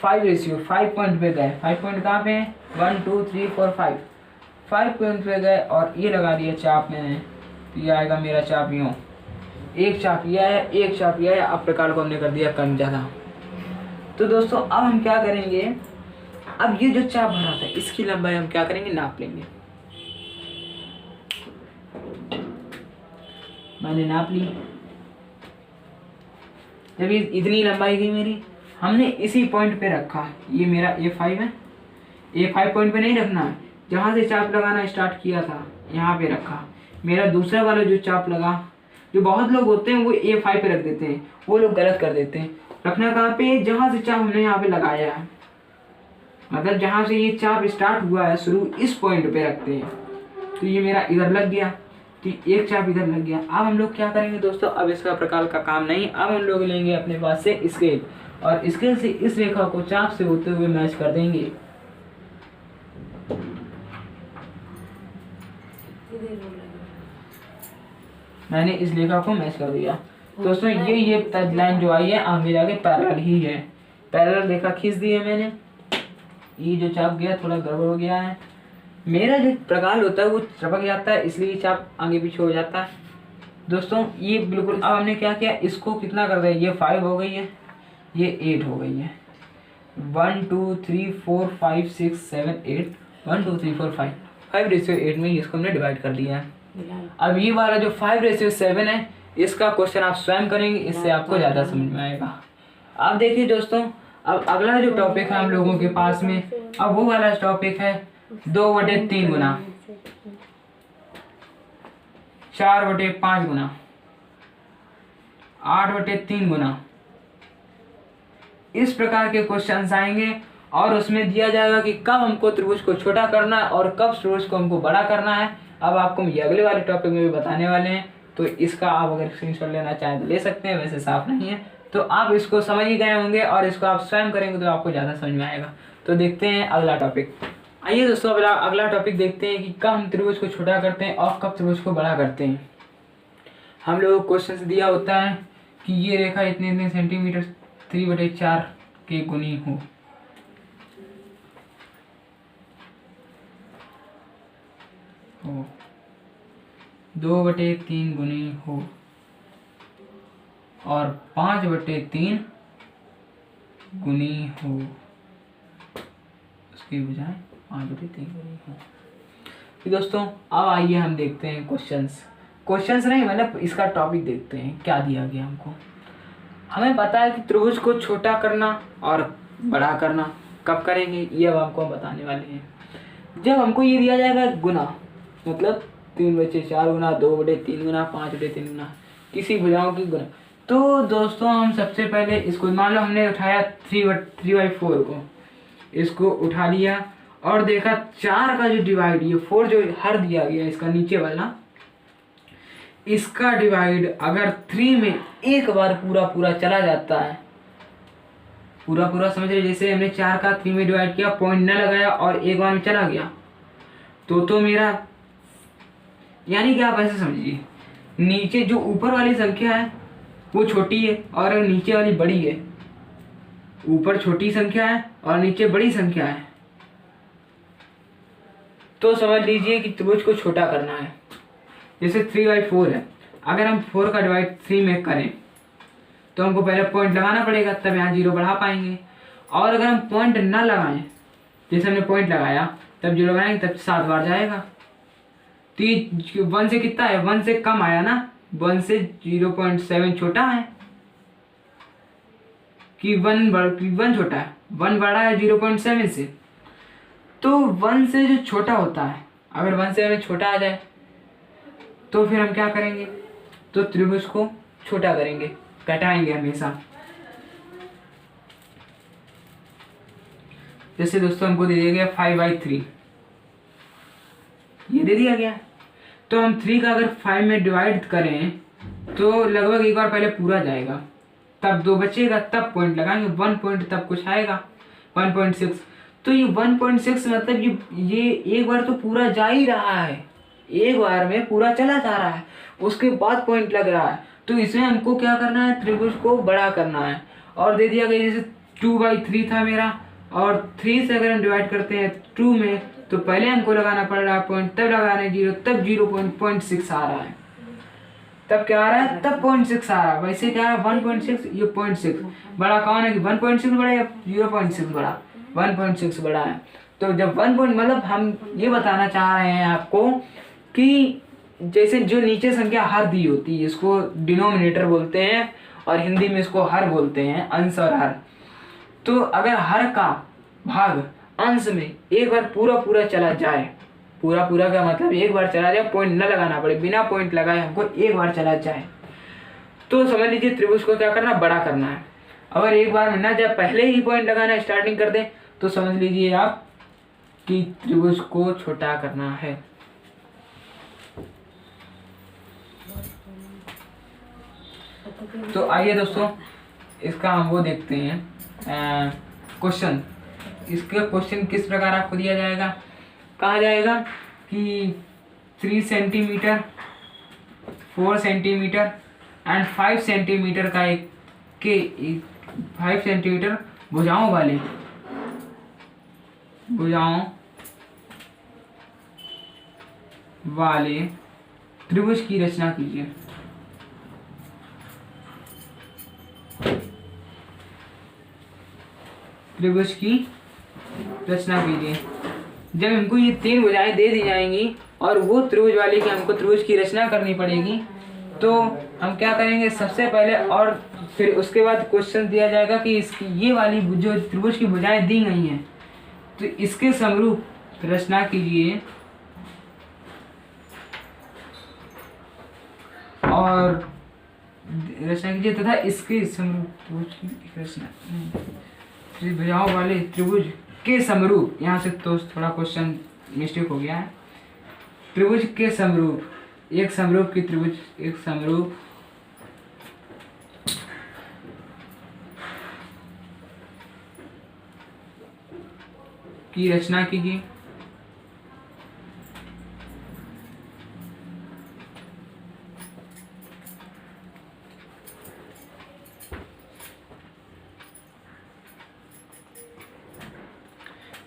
5 रेशियो 5 पॉइंट पे गए, 5 पॉइंट कहाँ पे, 1 2 3 4 5 पॉइंट पे गए, और ये लगा दिया चाप मैंने। ये आएगा मेरा चाप यूँ, एक चाप ये आया, एक चाप ये आया। अब प्रकार को हमने कर दिया कम ज़्यादा। तो दोस्तों, अब हम क्या करेंगे, अब ये जो चाप भरा था इसकी लंबाई हम क्या करेंगे, नाप लेंगे। मैंने नाप ली, जब ये इतनी लंबाई गई मेरी, हमने इसी पॉइंट पे रखा। ये मेरा A5 है, A5 पॉइंट पे नहीं रखना है, जहाँ से चाप लगाना स्टार्ट किया था यहाँ पे रखा। मेरा दूसरा वाला जो चाप लगा, जो बहुत लोग होते हैं वो A5 पे रख देते हैं, वो लोग गलत कर देते हैं। रखना कहाँ पे, जहाँ से चाप हमने यहाँ पे लगाया है, मतलब जहाँ से ये चाप स्टार्ट हुआ है शुरू, इस पॉइंट पे रखते हैं। तो ये मेरा इधर लग गया, तो एक चाप इधर लग गया। अब हम लोग क्या करेंगे दोस्तों, अब इसका प्रकार का काम नहीं, अब हम लोग लेंगे अपने पास से स्केल, और स्केल से इस रेखा को चाप से होते हुए मैच कर देंगे। मैंने इस रेखा को मैच कर दिया दोस्तों। ये लाइन जो आई है आगे जाके पैरेलल ही है, पैरेलल रेखा खींच दी है मैंने। ये जो चाप गया थोड़ा गड़बड़ हो गया है, मेरा जो प्रकार होता है वो चपक जाता है, इसलिए चाप आगे पीछे हो जाता है दोस्तों। ये बिल्कुल, अब हमने क्या किया, इसको कितना कर दिया, ये 5 हो गई है, ये 8 हो गई है। 1 2 3 4 5 6 7 8 1 2 3 4 5 रेशियो 8 में इसको हमने डिवाइड कर दिया है। अब ये वाला जो 5 रेशियो 7 है, इसका क्वेश्चन आप स्वयं करेंगे, इससे आपको ज़्यादा समझ में आएगा। अब देखिए दोस्तों, अब अगला जो टॉपिक है हम लोगों के पास में, अब वो वाला टॉपिक है 2/3 गुना, 4/5 गुना, 8/3 गुना, इस प्रकार के क्वेश्चंस आएंगे। और उसमें दिया जाएगा कि कब हमको त्रिभुज को छोटा करना है और कब त्रिभुज को हमको बड़ा करना है। अब आपको ये अगले वाले टॉपिक में भी बताने वाले हैं, तो इसका आप अगर स्क्रीनशॉट लेना चाहें तो ले सकते हैं, वैसे साफ नहीं है तो आप इसको समझ ही गए होंगे, और इसको आप स्वयं करेंगे तो आपको ज़्यादा समझ में आएगा। तो देखते हैं अगला टॉपिक। आइए दोस्तों, अगला टॉपिक देखते हैं कि कब हम त्रिभुज को छोटा करते हैं और कब त्रिभुज को बड़ा करते हैं। हम लोगों को क्वेश्चन दिया होता है कि ये रेखा इतने इतने सेंटीमीटर 3/4 के गुनी हो, हो 2/3 गुनी हो, और 5/3 गुनी हो, उसके बजाय 5/3 गुनी हो। तो दोस्तों, अब आइए हम देखते हैं क्वेश्चंस नहीं, मतलब इसका टॉपिक देखते हैं क्या दिया गया हमको। हमें पता है कि त्रिभुज को छोटा करना और बड़ा करना कब करेंगे, ये अब हमको बताने वाले हैं। जब हमको ये दिया जाएगा गुना, मतलब 3/4 गुना, 2/3 गुना, 5/3 गुना, किसी भुजाओं की गुना। तो दोस्तों हम सबसे पहले इसको मान लो हमने उठाया 3/4 को, इसको उठा लिया और देखा 4 का जो डिवाइड, ये 4 जो हर दिया गया इसका नीचे वाला, इसका डिवाइड अगर 3 में एक बार पूरा पूरा चला जाता है, पूरा पूरा समझ रहे, जैसे हमने 4 का 3 में डिवाइड किया, पॉइंट न लगाया और एक बार में चला गया, तो मेरा यानी कि आप ऐसे समझिए, नीचे जो ऊपर वाली संख्या है वो छोटी है और नीचे वाली बड़ी है, ऊपर छोटी संख्या है और नीचे बड़ी संख्या है, तो समझ लीजिए कि त्रिभुज को छोटा करना है। जैसे 3/4 है, अगर हम 4 का डिवाइड 3 में करें तो हमको पहले पॉइंट लगाना पड़ेगा, तब यहाँ 0 बढ़ा पाएंगे। और अगर हम पॉइंट ना लगाएं, जैसे हमने पॉइंट लगाया तब 0 लगाएंगे, तब 7 बार जाएगा। तो ये 1 से कितना है, 1 से कम आया ना, 1 से 0.7 छोटा है कि 1 छोटा है, 1 बड़ा है 0.7 से। तो 1 से जो छोटा होता है, अगर 1 से हमें छोटा आ जाए तो फिर हम क्या करेंगे, तो त्रिभुज को छोटा करेंगे, घटाएंगे हमेशा। जैसे दोस्तों हमको दे दिया गया 5/3, ये दे दिया गया, तो हम 3 का अगर 5 में डिवाइड करें तो लगभग एक बार पहले पूरा जाएगा, तब 2 बचेगा, तब पॉइंट लगाएंगे, 1 पॉइंट तब कुछ आएगा 1.6। तो ये 1.6 मतलब ये एक बार तो पूरा जा ही रहा है, एक बार में पूरा चला जा रहा है, उसके बाद पॉइंट लग रहा है। तो इसमें हमको क्या करना है, त्रिभुज को बड़ा करना है। और दे दिया गया जैसे 2/3 था मेरा, और 3 से अगर हम डिवाइड करते हैं 2 में, तो पहले हमको लगाना पड़ रहा है पॉइंट, तब लगाना है 0, तब 0.6 आ रहा है, तब क्या आ रहा है, तब 0.6 आ रहा है। वैसे क्या है 1.6, ये 0.6 बड़ा कौन है कि 1.6 बड़ा या 0.6 बड़ा, 1.6 बड़ा है। तो जब 1 पॉइंट मतलब हम ये बताना चाह रहे हैं आपको कि जैसे जो नीचे संख्या हर दी होती है, इसको डिनोमिनेटर बोलते हैं और हिंदी में इसको हर बोलते हैं, अंश और हर। तो अगर हर का भाग अंश में एक बार पूरा पूरा चला जाए, पूरा पूरा का मतलब एक बार चला जाए, पॉइंट न लगाना पड़े, बिना पॉइंट लगाए हमको एक बार चला जाए, तो समझ लीजिए त्रिभुज को क्या करना, बड़ा करना है। अगर एक बार में ना जाए, पहले ही पॉइंट लगाना स्टार्टिंग कर दें, तो समझ लीजिए आप कि त्रिभुज को छोटा करना है। तो आइए दोस्तों इसका हम वो देखते हैं क्वेश्चन। इसका क्वेश्चन किस प्रकार आपको दिया जाएगा, कहा जाएगा कि 3 सेंटीमीटर 4 सेंटीमीटर एंड 5 सेंटीमीटर का 5 सेंटीमीटर भुजाओं वाले त्रिभुज की रचना कीजिए। त्रिभुज की रचना कीजिए। जब हमको ये 3 भुजाएं दे दी जाएंगी और वो त्रिभुज वाले की हमको त्रिभुज की रचना करनी पड़ेगी, तो हम क्या करेंगे सबसे पहले, और फिर उसके बाद क्वेश्चन दिया जाएगा कि इसकी ये वाली जो त्रिभुज की भुजाएं दी गई हैं, तो इसके समरूप रचना कीजिए और रचना कीजिए तथा इसके समरूप त्रिभुज की रचना, भुजाओं वाले त्रिभुज के समरूप, यहाँ से तो थोड़ा क्वेश्चन मिस्टेक हो गया है, त्रिभुज के समरूप, एक समरूप की त्रिभुज, एक समरूप की रचना कीजिए।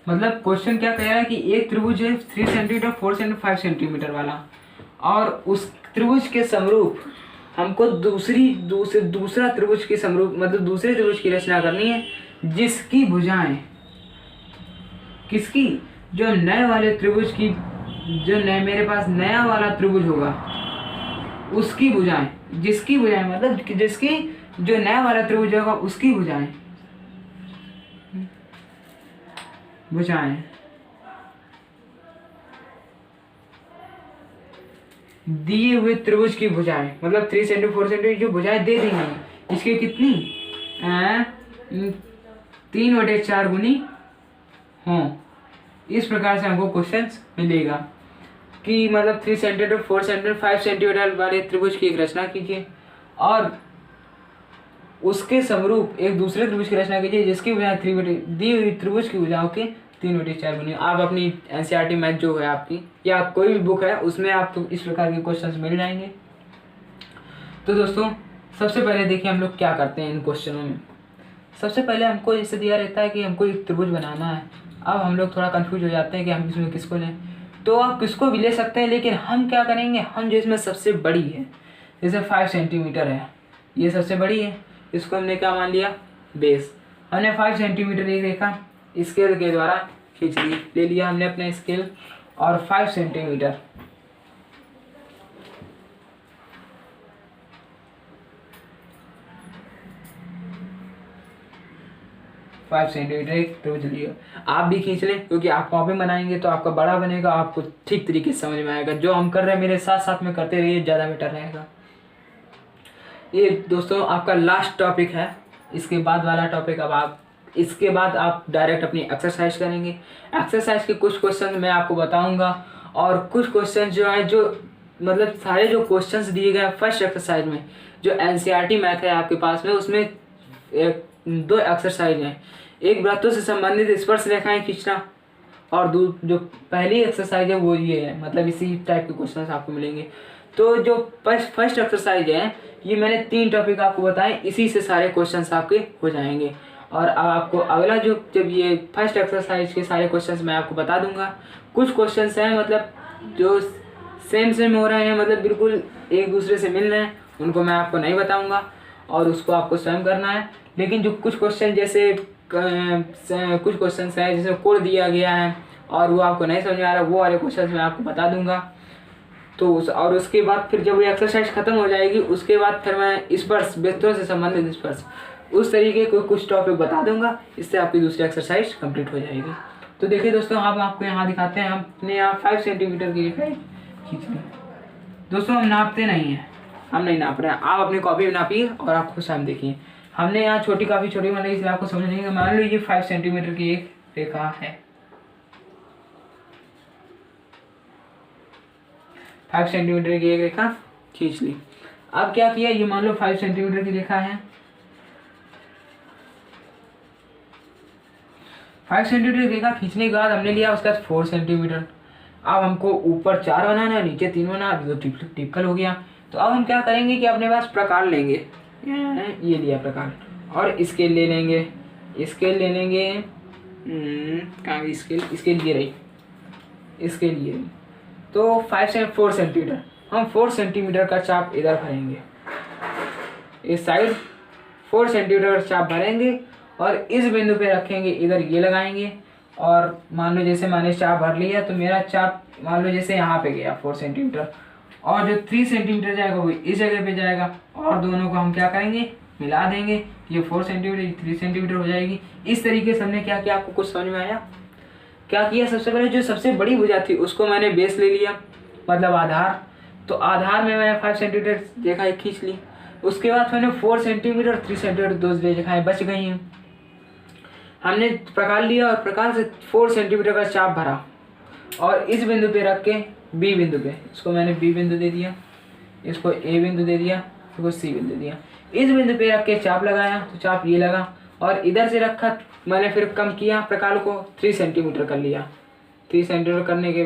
मतलब क्वेश्चन क्या कह रहा है कि एक त्रिभुज है 3 सेंटीमीटर 4 सेंटीमीटर 5 सेंटीमीटर वाला, और उस त्रिभुज के समरूप हमको दूसरा त्रिभुज के समरूप मतलब दूसरे त्रिभुज की रचना करनी है, जिसकी भुजाएं, किसकी, जो नए वाले त्रिभुज की, जो नए मेरे पास नया वाला त्रिभुज होगा उसकी भुजाएं, जिसकी भुजाएं मतलब जिसकी जो नया वाला त्रिभुज होगा उसकी भुजाएं दिए हुए त्रिभुज की भुजाएं, मतलब 3 सेंटीमीटर 4 सेंटीमीटर जो भुजाएं दे दी हैं, इसकी कितनी 3/4 गुनी हों। इस प्रकार से हमको क्वेश्चन मिलेगा कि मतलब 3 सेंटीमीटर 4 सेंटीमीटर 5 सेंटीमीटर वाले त्रिभुज की एक रचना कीजिए और उसके समरूप एक दूसरे त्रिभुज की रचना कीजिए जिसकी भुजाएं दी हुई त्रिभुज की भुजाओं के 3/4 गुनी। आप अपनी एनसीईआरटी मैथ जो है आपकी या कोई भी बुक है उसमें आपको इस प्रकार के क्वेश्चंस मिल जाएंगे। तो दोस्तों सबसे पहले देखिए हम लोग क्या करते हैं इन क्वेश्चनों में। सबसे पहले हमको इससे दिया रहता है कि हमको एक त्रिभुज बनाना है। अब हम लोग थोड़ा कंफ्यूज हो जाते हैं कि हम इसमें किसको लें, तो आप किसको भी ले सकते हैं, लेकिन हम क्या करेंगे, हम जो इसमें सबसे बड़ी है, जैसे 5 सेंटीमीटर है, ये सबसे बड़ी है, इसको हमने क्या मान लिया बेस। हमने 5 सेंटीमीटर एक रेखा स्केल के द्वारा खींच ली, ले लिया हमने अपने स्केल और 5 सेंटीमीटर एक त्रिभुज लिया। आप भी खींच लें क्योंकि आप कॉपी बनाएंगे तो आपका बड़ा बनेगा, आपको ठीक तरीके से समझ में आएगा। जो हम कर रहे हैं मेरे साथ साथ में करते रहिए, ज़्यादा बेटर रहेगा। ये दोस्तों आपका लास्ट टॉपिक है, इसके बाद वाला टॉपिक अब आप इसके बाद आप डायरेक्ट अपनी एक्सरसाइज करेंगे। एक्सरसाइज के कुछ क्वेश्चन मैं आपको बताऊंगा और कुछ क्वेश्चन जो है जो मतलब सारे जो क्वेश्चंस दिए गए फर्स्ट एक्सरसाइज में जो एनसीईआरटी मैथ है आपके पास में, उसमें 2 एक्सरसाइज हैं। एक वृत्तों से संबंधित स्पर्श रेखाएं खींचना और जो पहली एक्सरसाइज है वो ये है, मतलब इसी टाइप के क्वेश्चंस आपको मिलेंगे। तो जो फर्स्ट एक्सरसाइज है ये मैंने 3 टॉपिक आपको बताए, इसी से सारे क्वेश्चंस आपके हो जाएंगे। और अब आपको अगला जब ये फर्स्ट एक्सरसाइज के सारे क्वेश्चंस मैं आपको बता दूंगा। कुछ क्वेश्चंस हैं मतलब जो सेम हो रहे हैं, मतलब बिल्कुल एक दूसरे से मिल रहे हैं, उनको मैं आपको नहीं बताऊंगा और उसको आपको स्वयं करना है। लेकिन जो कुछ क्वेश्चन जैसे कुछ क्वेश्चन है जैसे कोड दिया गया है और वो आपको नहीं समझ में आ रहा, वो वाले क्वेश्चन मैं आपको बता दूंगा। तो और उसके बाद फिर जब ये एक्सरसाइज खत्म हो जाएगी उसके बाद फिर मैं स्पर्श, वृत्तों से संबंधित स्पर्श, उस तरीके को कुछ टॉपिक बता दूंगा, इससे आपकी दूसरी एक्सरसाइज कंप्लीट हो जाएगी। तो देखिए दोस्तों हम आपको यहाँ दिखाते हैं, हमने यहाँ 5 सेंटीमीटर की खींच ली। दोस्तों हम नापते नहीं हैं, हम नहीं नाप रहे हैं, आप अपनी कॉपी में नापिए और आप खुद शाम देखिए। हमने यहाँ छोटी काफ़ी छोटी बनाई इसलिए आपको समझ नहीं है। मान लो ये 5 सेंटीमीटर की एक रेखा है, 5 सेंटीमीटर की एक रेखा खींच ली। अब क्या किया, ये मान लो 5 सेंटीमीटर की रेखा है, 5 सेंटीमीटर रेखा खींचने के बाद हमने लिया उसका 4 सेंटीमीटर। अब हमको ऊपर 4 बनाना है, नीचे 3 बनाना है, अभी तो टिपिकल हो गया। तो अब हम क्या करेंगे कि अपने पास प्रकार लेंगे, ये लिया प्रकार, और स्केल ले लेंगे, स्केल ले लेंगे कहाँ स्केल ये रही, स्केल ये रही। तो 4 सेंटीमीटर, हम 4 सेंटीमीटर का चाप इधर भरेंगे, इस साइड 4 सेंटीमीटर का चाप भरेंगे और इस बिंदु पे रखेंगे, इधर ये लगाएंगे। और मान लो जैसे मैंने चाप भर लिया तो मेरा चाप मान लो जैसे यहाँ पे गया 4 सेंटीमीटर, और जो 3 सेंटीमीटर जाएगा वो इस जगह पे जाएगा, और दोनों को हम क्या करेंगे मिला देंगे, ये 4 सेंटीमीटर 3 सेंटीमीटर हो जाएगी। इस तरीके से हमने क्या किया, आपको कुछ समझ में आया? क्या किया, सबसे पहले जो सबसे बड़ी भुजा थी उसको मैंने बेस ले लिया, मतलब आधार। तो आधार में मैंने 5 सेंटीमीटर रेखाएं खींच ली। उसके बाद मैंने 4 सेंटीमीटर 3 सेंटीमीटर 2 रेखाएं बच गई हैं। हमने प्रकार लिया और प्रकार से 4 सेंटीमीटर का चाप भरा और इस बिंदु पे रख के बी बिंदु पे, इसको मैंने बी बिंदु दे दिया, इसको ए बिंदु दे दिया, इसको सी बिंदु दिया। इस बिंदु पे रख के चाप लगाया तो चाप ये लगा, और इधर से रखा मैंने फिर कम किया प्रकार को, 3 सेंटीमीटर कर लिया। 3 सेंटीमीटर करने के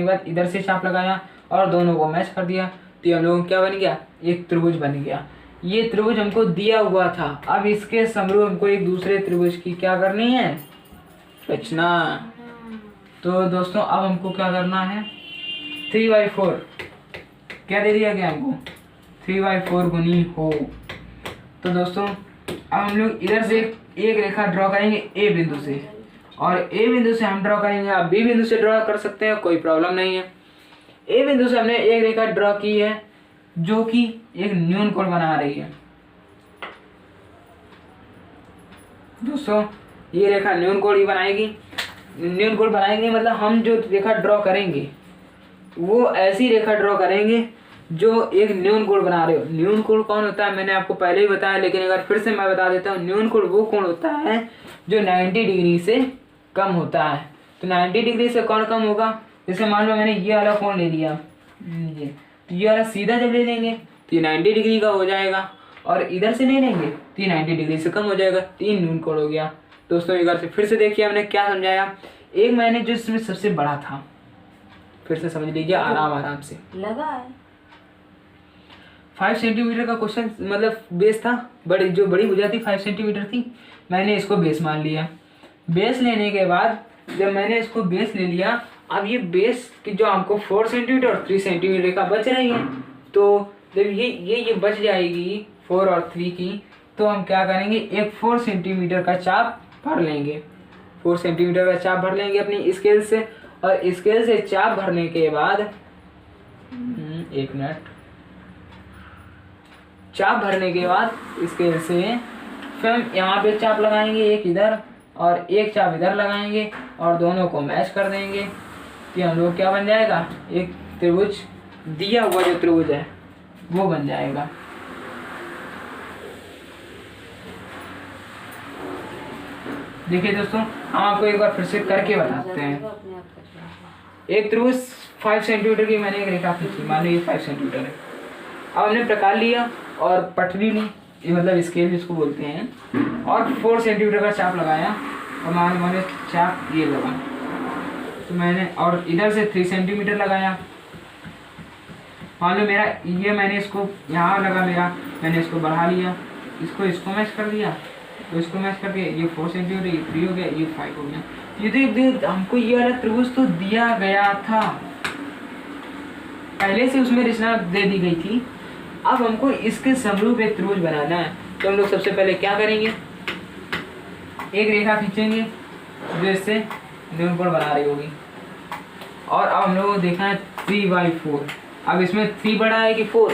बाद इधर से चाप लगाया और दोनों को मैच कर दिया। तो हम लोगों को क्या बन गया, एक त्रिभुज बन गया। ये त्रिभुज हमको दिया हुआ था, अब इसके समरूप हमको एक दूसरे त्रिभुज की क्या करनी है, रचना। तो दोस्तों अब हमको क्या करना है, 3/4 क्या दे दिया गया हमको, 3/4 गुनी हो। तो दोस्तों अब हम लोग इधर से एक रेखा ड्रॉ करेंगे ए बिंदु से, और ए बिंदु से हम ड्रॉ करेंगे, आप बी बिंदु से ड्रॉ कर सकते हैं, कोई प्रॉब्लम नहीं है। ए बिंदु से हमने एक रेखा ड्रॉ की है जो कि एक न्यून कोण बना रही है। दोस्तों ये रेखा न्यून कोण ही बनाएगी, न्यून कोण बनाएगी मतलब हम जो रेखा ड्रॉ करेंगे वो ऐसी रेखा ड्रॉ करेंगे जो एक न्यून कोण बना रहे हो। न्यून कोण कौन होता है मैंने आपको पहले ही बताया, लेकिन अगर फिर से मैं बता देता हूँ। न्यून कोण वो कोण होता है जो 90 डिग्री से कम होता है। तो 90 डिग्री से कौन कम होगा, जैसे मान लो मैंने ये वाला कोण ले लिया, ये तो ये वाला सीधा जब ले लेंगे तो ये 90 डिग्री का हो जाएगा, और इधर से ले लेंगे तो ये 90 डिग्री से कम हो जाएगा। 3 न्यून कोण हो गया। दोस्तों एक बार से फिर से देखिए हमने क्या समझाया। एक मैंने जो इसमें सबसे बड़ा था, फिर से समझ लीजिए आराम से लगा है 5 सेंटीमीटर का क्वेश्चन, मतलब बेस था। बड़ी जो बड़ी भुजा थी 5 सेंटीमीटर थी, मैंने इसको बेस मान लिया। बेस लेने के बाद जब मैंने इसको बेस ले लिया, अब ये बेस की जो हमको 4 सेंटीमीटर और 3 सेंटीमीटर का बच रही है, तो जब ये बच जाएगी 4 और 3 की, तो हम क्या करेंगे, एक 4 सेंटीमीटर का चाप भर लेंगे। 4 सेंटीमीटर का चाप भर लेंगे अपनी स्केल से, और स्केल से चाप भरने के बाद एक मिनट, चाप भरने के बाद स्केल से फिर हम यहाँ पे चाप लगाएंगे, एक इधर और एक चाप इधर लगाएंगे, और दोनों को मैच कर देंगे। तो हम लोग क्या बन जाएगा, एक त्रिभुज दिया हुआ जो त्रिभुज है वो बन जाएगा। देखिए दोस्तों, हम आपको एक बार फिर से करके बताते हैं। एक त्रिभुज 5 सेंटीमीटर की मैंने एक रेखा खींची, मान लो ये 5 सेंटीमीटर है। अब हमने प्रकार लिया और पटरी ली, ये मतलब स्केल जिसको बोलते हैं, और 4 सेंटीमीटर का चाप लगाया, और मैंने चाप ये लगा, तो मैंने और इधर से 3 सेंटीमीटर लगाया। मान लो मेरा ये, मैंने इसको यहाँ लगा मेरा, मैंने इसको बढ़ा लिया, इसको मैच कर दिया, तो इसको मैच करके ये 4 सेंटीमीटर, ये 3 हो गया, ये 5 हो गया। ये तो हमको ये वाला त्रिभुज तो दिया गया था पहले से, उसमें रचना दे दी गई थी। अब हमको इसके समरूप एक त्रिभुज बनाना है, तो हम लोग सबसे पहले क्या करेंगे, एक रेखा खींचेंगे जो इससे न्यून कोण बना रही होगी, और अब हम लोग को देखना है 3/4। अब इसमें 3 बड़ा है कि 4,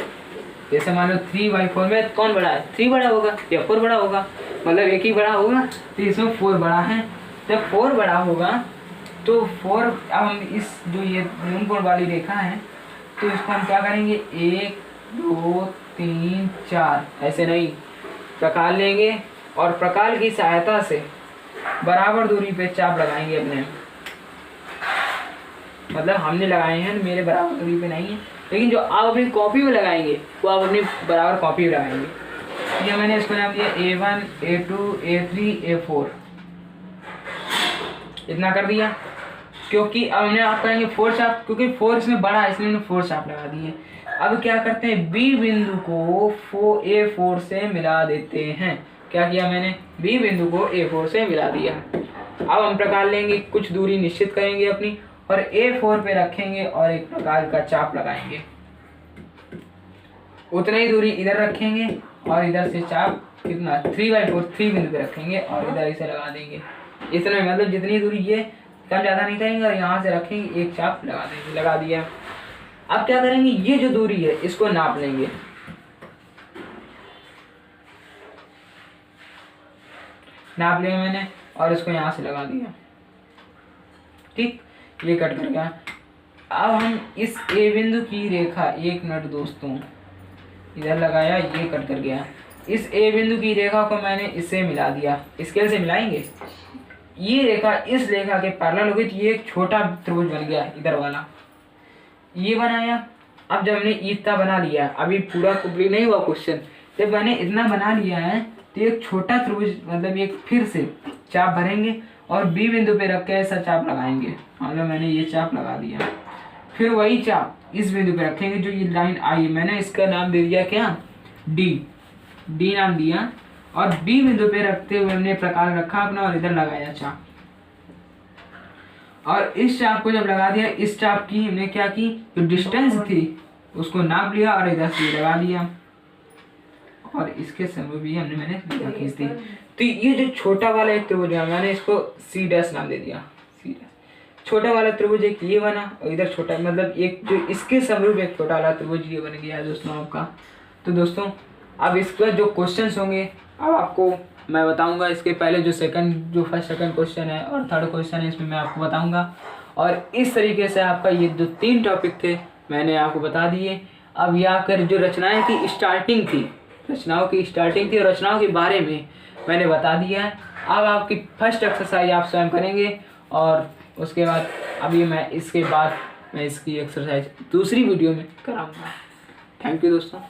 जैसे मान लो 3/4 में कौन बड़ा है, 3 बड़ा होगा या 4 बड़ा होगा, मतलब एक ही बड़ा होगा, तो इसमें 4 बड़ा है। जब 4 बड़ा होगा तो 4, अब हम इस जो ये न्यून कोण वाली रेखा है, तो इसको हम क्या करेंगे, 1 2 3 4 ऐसे नहीं, प्रकार लेंगे और प्रकार की सहायता से बराबर दूरी पे चाप लगाएंगे अपने, मतलब हमने लगाए हैं मेरे बराबर दूरी पे नहीं है, लेकिन जो आप अपनी कॉपी में लगाएंगे वो आप अपनी बराबर कॉपी में लगाएंगे। ये मैंने इसको नाम दिया A1 A2 A3 A4, इतना कर दिया, क्योंकि अब हमने आप करेंगे 4 चाप, क्योंकि 4 इसमें बड़ा है इसलिए हमने 4 चाप लगा दिए। अब क्या करते हैं, बी बिंदु को A4 से मिला देते हैं। क्या किया मैंने, बी बिंदु को A4 से मिला दिया। अब हम प्रकार लेंगे, कुछ दूरी निश्चित करेंगे अपनी, और A4 पे रखेंगे और एक प्रकार का चाप लगाएंगे। उतना ही दूरी इधर रखेंगे और इधर से चाप कितना 3/4 3 बिंदु पे रखेंगे और इधर इसे लगा देंगे। इतना मतलब जितनी दूरी ये कम ज़्यादा नहीं करेंगे, और यहाँ से रखेंगे एक चाप लगा देंगे, लगा दिया। अब क्या करेंगे, ये जो दूरी है इसको नाप लेंगे, नाप लिया मैंने और इसको यहाँ से लगा दिया, ठीक, ये कट कर गया। अब हम इस ए बिंदु की रेखा, एक मिनट दोस्तों, इधर लगाया, ये कट कर गया। इस ए बिंदु की रेखा को मैंने इससे मिला दिया, स्केल से मिलाएंगे, ये रेखा इस रेखा के पैरेलल हो गई, तो ये एक छोटा त्रिभुज बन गया इधर वाला, ये बनाया। अब जब हमने इतना बना लिया, अभी पूरा कंप्लीट नहीं हुआ क्वेश्चन, जब मैंने इतना बना लिया है तो एक छोटा त्रिभुज, मतलब एक फिर से चाप भरेंगे और बी बिंदु पे रख के ऐसा चाप लगाएंगे। मतलब मैंने ये चाप लगा दिया, फिर वही चाप इस बिंदु पे रखेंगे, जो ये लाइन आई, मैंने इसका नाम दे दिया क्या, डी नाम दिया, और डी बिंदु पे रखते हुए हमने प्रकार रखा अपना और इधर लगाया चाप। और इस चाप को जब लगा दिया, इस चाप की हमने क्या की, जो डिस्टेंस थी उसको नाप लिया और इधर से लगा लिया, और इसके समय भी मैंने खींच दी। तो ये जो छोटा वाला एक त्रिभुज है, मैंने इसको C' नाम दे दिया, C'। छोटा वाला त्रिभुज एक ये बना, और इधर छोटा, मतलब एक जो इसके समरूप एक छोटा वाला त्रिभुज ये बन गया है दोस्तों आपका। तो दोस्तों अब इसका जो क्वेश्चंस होंगे अब आपको मैं बताऊंगा। इसके पहले जो फर्स्ट सेकंड क्वेश्चन है और थर्ड क्वेश्चन है, इसमें मैं आपको बताऊंगा। और इस तरीके से आपका ये जो 3 टॉपिक थे मैंने आपको बता दिए। अब यहाँ कर जो रचनाएं की स्टार्टिंग थी, रचनाओं की स्टार्टिंग थी और रचनाओं के बारे में मैंने बता दिया है। अब आपकी फर्स्ट एक्सरसाइज आप स्वयं करेंगे और उसके बाद अभी मैं इसके बाद मैं इसकी एक्सरसाइज दूसरी वीडियो में कराऊंगा। थैंक यू दोस्तों।